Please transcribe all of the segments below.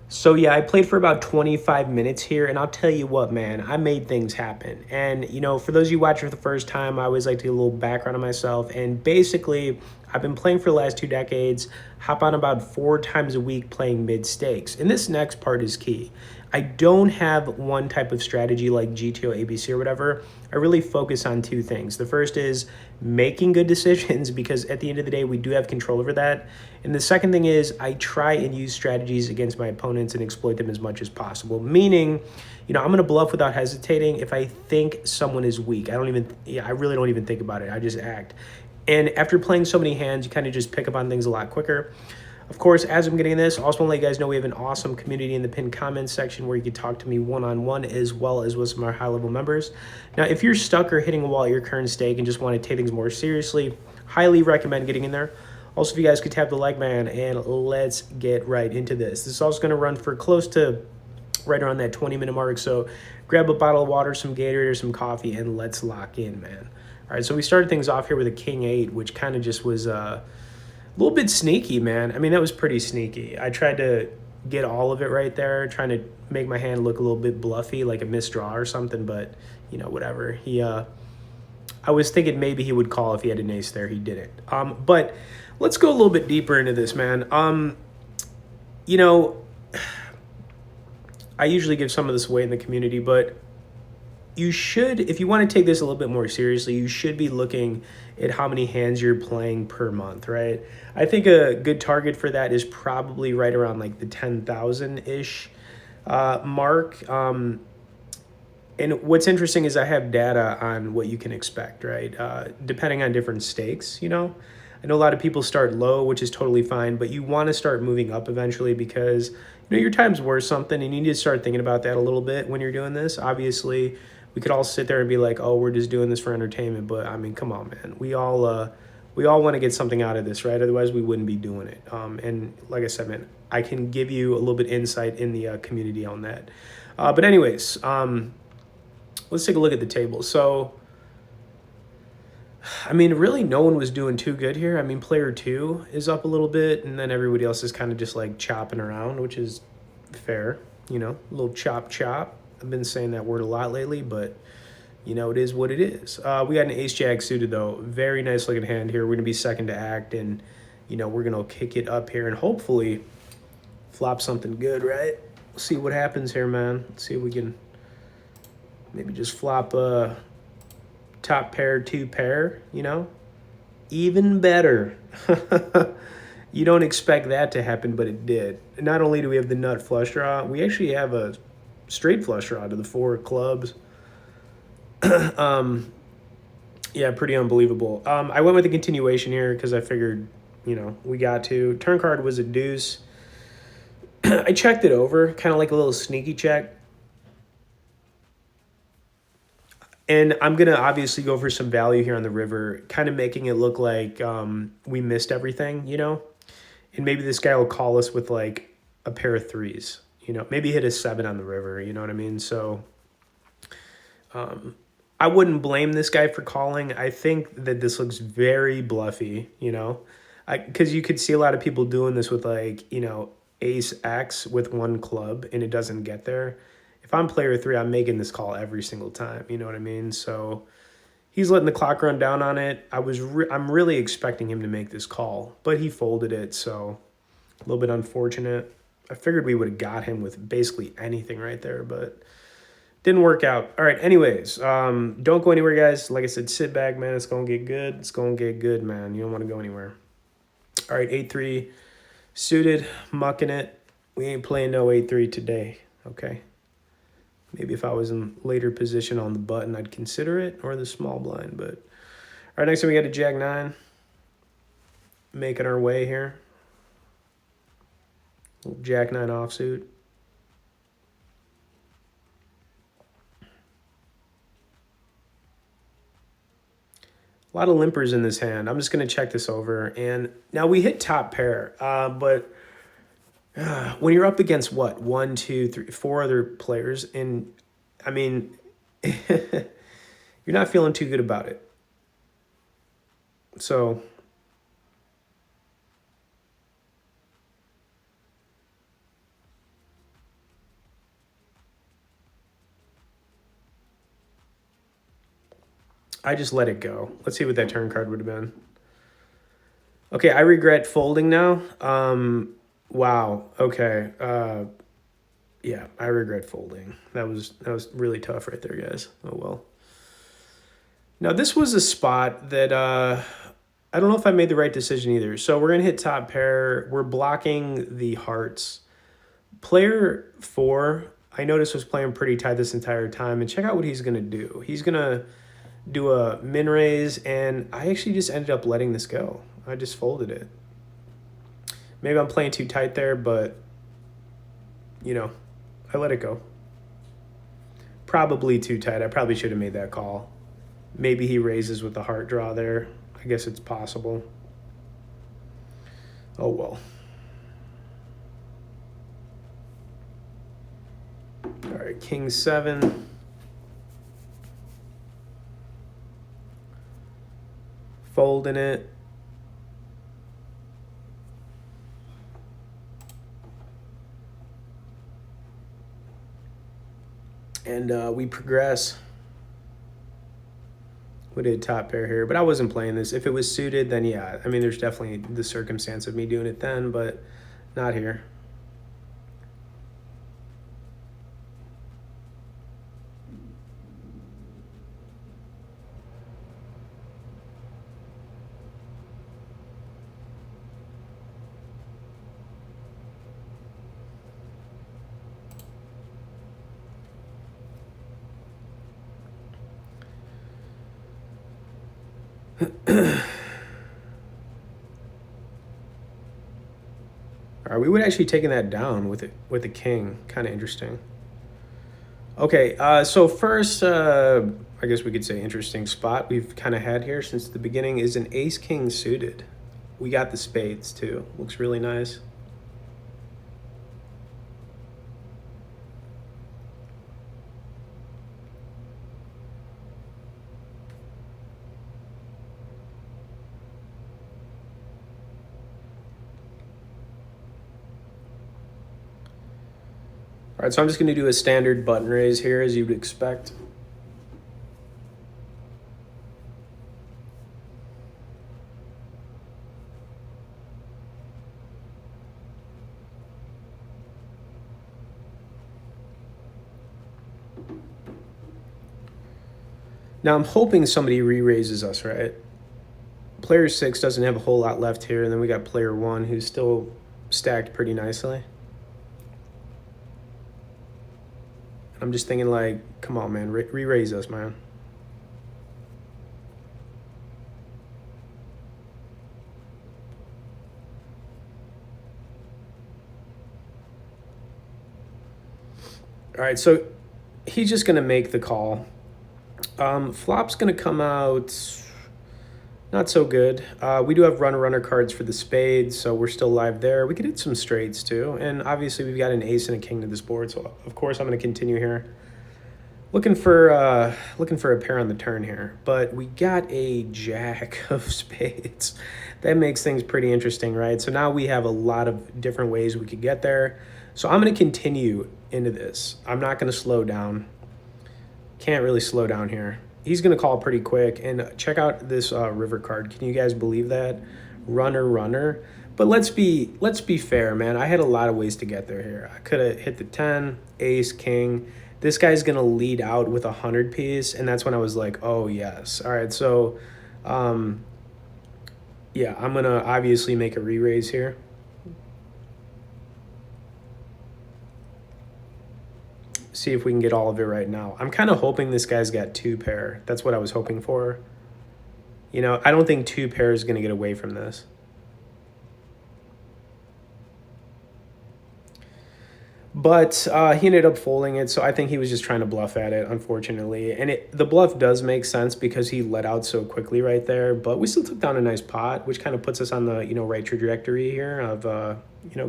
So yeah, I played for about 25 minutes here, and I'll tell you what, man, I made things happen. And for those of you watching for the first time, I always like to get a little background on myself. And basically, I've been playing for the last 2 decades, hop on about 4 times a week playing mid stakes. And this next part is key. I don't have one type of strategy like GTO, ABC, or whatever. I really focus on two things. The first is making good decisions because at the end of the day, we do have control over that. And the second thing is I try and use strategies against my opponents and exploit them as much as possible. Meaning, I'm going to bluff without hesitating if I think someone is weak. I really don't even think about it. I just act. And after playing so many hands, you kind of just pick up on things a lot quicker. Of course, as I'm getting this, I also want to let you guys know we have an awesome community in the pinned comments section where you can talk to me one-on-one as well as with some of our high-level members. Now, if you're stuck or hitting a wall at your current stake and just want to take things more seriously, highly recommend getting in there. Also, if you guys could tap the like button, and let's get right into this. This is also going to run for close to right around that 20-minute mark, so grab a bottle of water, some Gatorade, or some coffee, and let's lock in, man. All right, so we started things off here with a King 8, which kind of just was a little bit sneaky, man. I mean, that was pretty sneaky. I tried to get all of it right there, trying to make my hand look a little bit bluffy, like a misdraw or something, but, whatever. I was thinking maybe he would call if he had an ace there. He didn't. But let's go a little bit deeper into this, man. You know, I usually give some of this away in the community, but you should, if you want to take this a little bit more seriously, you should be looking at how many hands you're playing per month, right? I think a good target for that is probably right around like the 10,000-ish mark. And what's interesting is I have data on what you can expect, right? Depending on different stakes, I know a lot of people start low, which is totally fine, but you want to start moving up eventually because, your time's worth something and you need to start thinking about that a little bit when you're doing this. Obviously, we could all sit there and be like, oh, we're just doing this for entertainment. But I mean, come on, man. We all want to get something out of this, right? Otherwise, we wouldn't be doing it. And like I said, man, I can give you a little bit insight in the community on that. But anyways, let's take a look at the table. So, I mean, really no one was doing too good here. I mean, player 2 is up a little bit, and then everybody else is kind of just like chopping around, which is fair, a little chop chop. I've been saying that word a lot lately, but it is what it is. We got an ace-jack suited, though. Very nice looking hand here. We're going to be second to act, and, we're going to kick it up here and hopefully flop something good, right? See what happens here, man. Let's see if we can maybe just flop top pair, 2 pair, even better. You don't expect that to happen, but it did. Not only do we have the nut flush draw, we actually have a straight flush draw to the 4 clubs. Yeah, pretty unbelievable. I went with a continuation here because I figured, we got to. Turn card was a deuce. I checked it over, kind of like a little sneaky check. And I'm going to obviously go for some value here on the river, kind of making it look like we missed everything, And maybe this guy will call us with like a pair of 3s, Maybe hit a 7 on the river, you know what I mean? So I wouldn't blame this guy for calling. I think that this looks very bluffy, because you could see a lot of people doing this with like, ace X with 1 club and it doesn't get there. If I'm player 3, I'm making this call every single time. You know what I mean? So he's letting the clock run down on it. I'm really expecting him to make this call, but he folded it, so a little bit unfortunate. I figured we would have got him with basically anything right there, but didn't work out. All right, anyways, don't go anywhere, guys. Like I said, sit back, man. It's going to get good. It's going to get good, man. You don't want to go anywhere. All right, 8-3 suited, mucking it. We ain't playing no 8-3 today, okay? Maybe if I was in later position on the button, I'd consider it, or the small blind. But all right, next time we got a Jack 9. Making our way here. Jack 9 offsuit. A lot of limpers in this hand. I'm just going to check this over. And now we hit top pair, but when you're up against what, 1, 2, 3, 4 other players, and I mean, you're not feeling too good about it. So I just let it go. Let's see what that turn card would have been. Okay, I regret folding now. Wow. Okay. Yeah, I regret folding. That was really tough right there, guys. Oh well. Now this was a spot that I don't know if I made the right decision either. So we're gonna hit top pair. We're blocking the hearts. Player 4, I noticed, was playing pretty tight this entire time, and check out what he's gonna do. He's gonna do a min raise, and I actually just ended up letting this go. I just folded it. Maybe I'm playing too tight there, but you know, I let it go. Probably too tight. I probably should have made that call. Maybe he raises with the heart draw there. I guess it's possible. Oh well. All right, king 7. Folding it. And we progress. We did top pair here, but I wasn't playing this. If it was suited, then yeah. I mean, there's definitely the circumstance of me doing it then, but not here. All right, we would actually taken that down with the king. Kind of interesting. Okay, so first, I guess we could say interesting spot we've kind of had here since the beginning is an ace-king suited. We got the spades too. Looks really nice. All right, so I'm just going to do a standard button raise here, as you'd expect. Now I'm hoping somebody re-raises us, right? Player 6 doesn't have a whole lot left here, and then we got player 1 who's still stacked pretty nicely. I'm just thinking like, come on, man, re-raise us, man. All right, so he's just going to make the call. Flop's going to come out not so good. We do have runner cards for the spades, so we're still live there. We could hit some straights too, and obviously we've got an ace and a king to this board, so of course I'm going to continue here. Looking for a pair on the turn here, but we got a jack of spades. That makes things pretty interesting, right? So now we have a lot of different ways we could get there. So I'm going to continue into this. I'm not going to slow down. Can't really slow down here. He's going to call pretty quick. And check out this river card. Can you guys believe that? Runner. But let's be fair, man. I had a lot of ways to get there here. I could have hit the 10, ace, king. This guy's going to lead out with a 100 piece. And that's when I was like, oh, yes. All right, so yeah, I'm going to obviously make a re-raise here. See if we can get all of it right now. I'm kind of hoping this guy's got 2 pair. That's what I was hoping for. You know, I don't think 2 pair is going to get away from this. But he ended up folding it, so I think he was just trying to bluff at it, unfortunately. And the bluff does make sense because he let out so quickly right there. But we still took down a nice pot, which kind of puts us on the right trajectory here of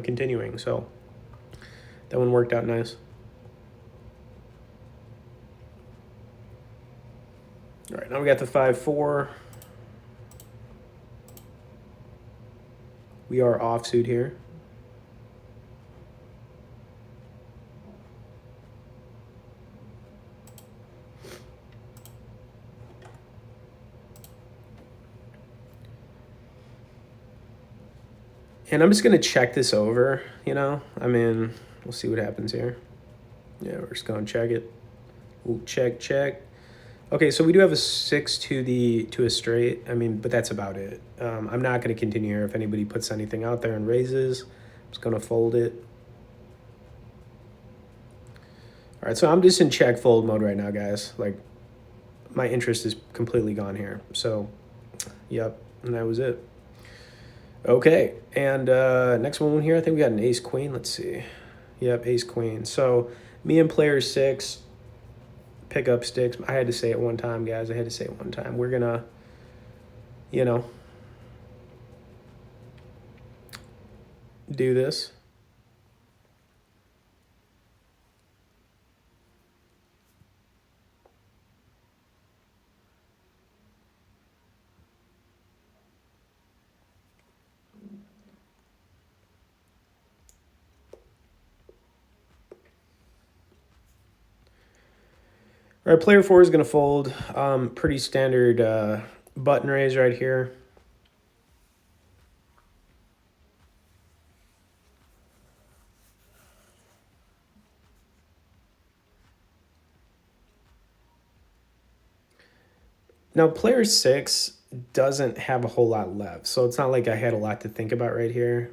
continuing. So that one worked out nice. All right, now we got the 5-4. We are offsuit here. And I'm just going to check this over, you know? I mean, we'll see what happens here. Yeah, we're just going to check it. Ooh, check, check. Okay, so we do have a 6 to a straight. I mean, but that's about it. I'm not going to continue here. If anybody puts anything out there and raises, I'm just going to fold it. All right, so I'm just in check fold mode right now, guys. Like, my interest is completely gone here. So, yep, and that was it. Okay, and next one here, I think we got an ace queen. Let's see. Yep, ace queen. So me and player 6 pick up sticks. I had to say it one time, guys. I had to say it one time. We're gonna, you know, do this. All right, player 4 is gonna fold. Pretty standard button raise right here. Now, player 6 doesn't have a whole lot left, so it's not like I had a lot to think about right here.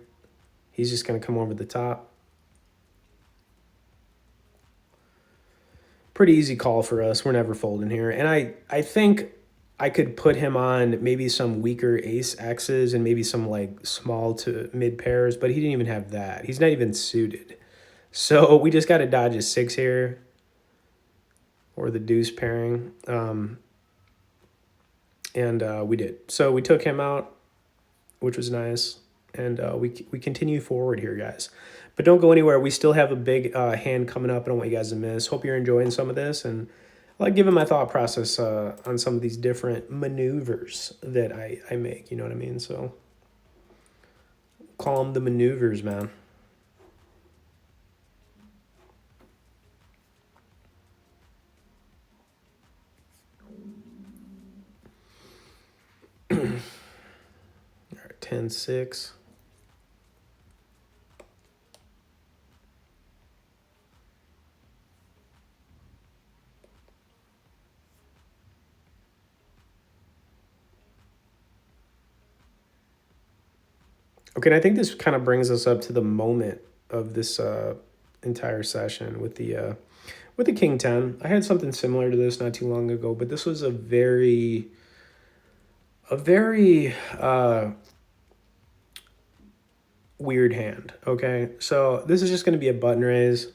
He's just going to come over the top. Pretty easy call for us. We're never folding here. And I think I could put him on maybe some weaker ace X's and maybe some like small to mid pairs, but he didn't even have that. He's not even suited. So we just got to dodge a 6 here or the deuce pairing. And we did. So we took him out, which was nice. And we continue forward here, guys. But don't go anywhere. We still have a big hand coming up. I don't want you guys to miss. Hope you're enjoying some of this. And I like giving my thought process on some of these different maneuvers that I make. You know what I mean? So call them the maneuvers, man. All right, 10-6. Okay, and I think this kind of brings us up to the moment of this entire session with the King 10. I had something similar to this not too long ago, but this was a very weird hand, okay? So this is just going to be a button raise.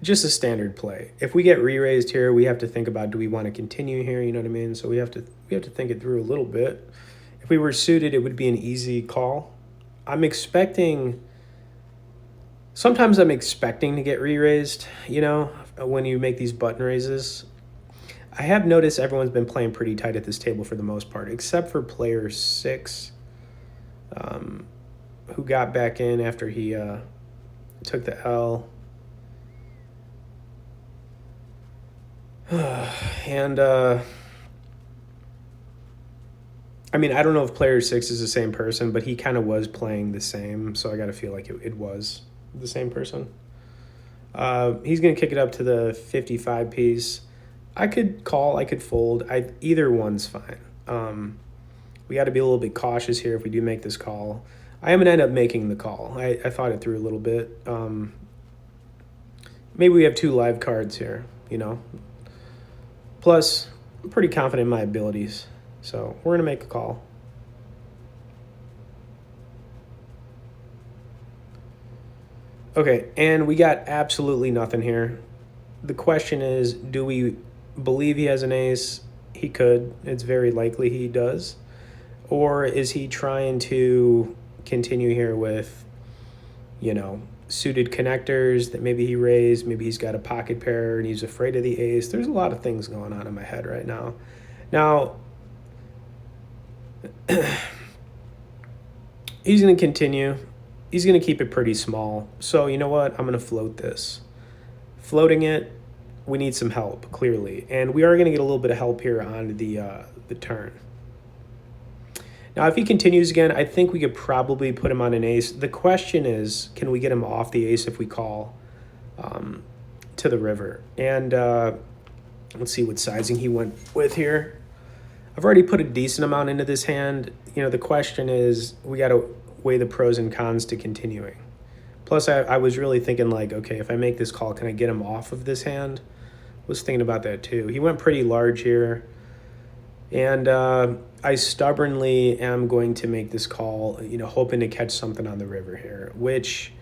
Just a standard play. If we get re-raised here, we have to think about, do we want to continue here? You know what I mean? So we have to think it through a little bit. If we were suited, it would be an easy call. Sometimes I'm expecting to get re-raised, you know, when you make these button raises. I have noticed everyone's been playing pretty tight at this table for the most part, except for player 6, who got back in after he took the L. And I mean, I don't know if player 6 is the same person, but he kind of was playing the same, so I got to feel like it was the same person. He's going to kick it up to the 55 piece. I could call, I could fold. Either one's fine. We got to be a little bit cautious here if we do make this call. I am going to end up making the call. I thought it through a little bit. Maybe we have 2 live cards here, you know. Plus, I'm pretty confident in my abilities. So we're going to make a call. Okay, and we got absolutely nothing here. The question is, do we believe he has an ace? He could. It's very likely he does. Or is he trying to continue here with, you know, suited connectors that maybe he raised, maybe he's got a pocket pair and he's afraid of the ace. There's a lot of things going on in my head right now. Now, he's going to continue. He's going to keep it pretty small. So you know what? I'm going to float this. Floating it, we need some help, clearly. And we are going to get a little bit of help here on the turn. Now, if he continues again, I think we could probably put him on an ace. The question is, can we get him off the ace if we call to the river? And let's see what sizing he went with here. I've already put a decent amount into this hand. You know, the question is, we got to weigh the pros and cons to continuing. Plus, I was really thinking like, okay, if I make this call, can I get him off of this hand? Was thinking about that too. He went pretty large here. And I stubbornly am going to make this call, you know, hoping to catch something on the river here, which,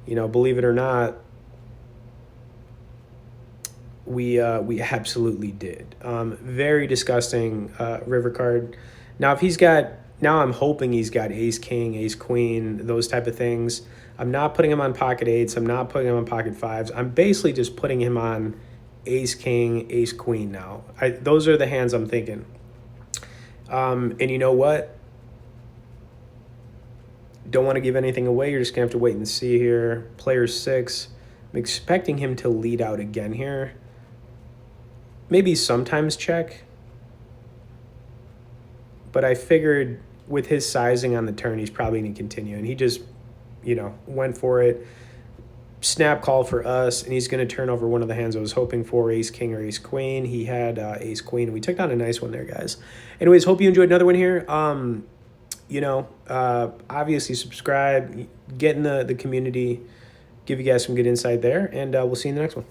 you know, believe it or not, we absolutely did. Very disgusting river card. Now, if he's got, now I'm hoping he's got ace king, ace queen, those type of things. I'm not putting him on pocket eights. I'm not putting him on pocket fives. I'm basically just putting him on ace king, ace queen now. Those are the hands I'm thinking. And you know what? Don't want to give anything away. You're just going to have to wait and see here. Player 6. I'm expecting him to lead out again here. Maybe sometimes check. But I figured with his sizing on the turn, he's probably going to continue. And he just, you know, went for it. Snap call for us, and he's going to turn over one of the hands I was hoping for, ace king or ace queen. He had ace queen, and we took down a nice one there, guys. Anyways, hope you enjoyed another one here. You know, obviously subscribe, get in the community, give you guys some good insight there, and we'll see you in the next one.